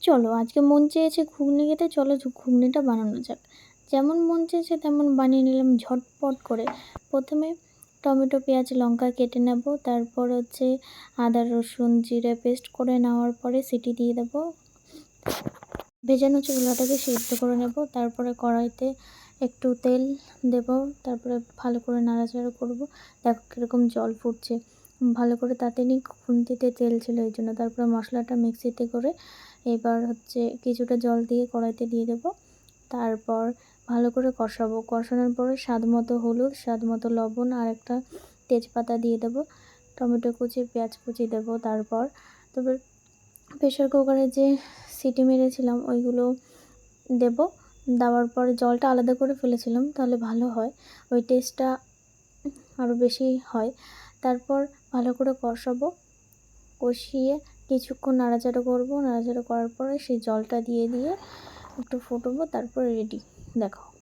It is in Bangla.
চলো আজকে মন চেয়েছে ঘুগনি খেতে, চলো ঘুগনিটা বানানো যাক। যেমন মন চেয়েছে তেমন বানিয়ে নিলাম ঝটপট করে। প্রথমে টমেটো পেঁয়াজ লঙ্কা কেটে নেব, তারপর হচ্ছে আদা রসুন জিরে পেস্ট করে নেওয়ার পরে সিটি দিয়ে দেবো। ভেজানো ছোলাটাকে সিদ্ধ করে নেব, তারপরে কড়াইতে একটু তেল দেব, তারপরে ভালো করে নাড়াচাড়া করব। দেখো কীরকম জল ফুটছে, ভালো করে তাতে নিই, খুন্তিতে তেল ছিল এই জন্য। তারপরে মশলাটা মিক্সিতে করে এবার হচ্ছে কিছুটা জল দিয়ে কড়াইতে দিয়ে দেব। তারপর ভালো করে কষাবো, কষানোর পরে স্বাদ মতো হলুদ, স্বাদ মতো লবণ আর একটা তেজপাতা দিয়ে দেব। টমেটো কুচি পেঁয়াজ কুচি দেব। তারপর প্রেশার কুকারে যে সিটি মেরেছিলাম ওইগুলো দেব। দেওয়ার পরে জলটা আলাদা করে ফেলেছিলাম, তাহলে ভালো হয়, ওই টেস্টটা আরও বেশি হয়। তারপর ভালো করে কষাবো, কষিয়ে কিছুক্ষণ নাড়াচাড়া করবো, নাড়াচাড়া করার পরে সেই জলটা দিয়ে একটু ফুটবো, তারপরে রেডি। দেখো।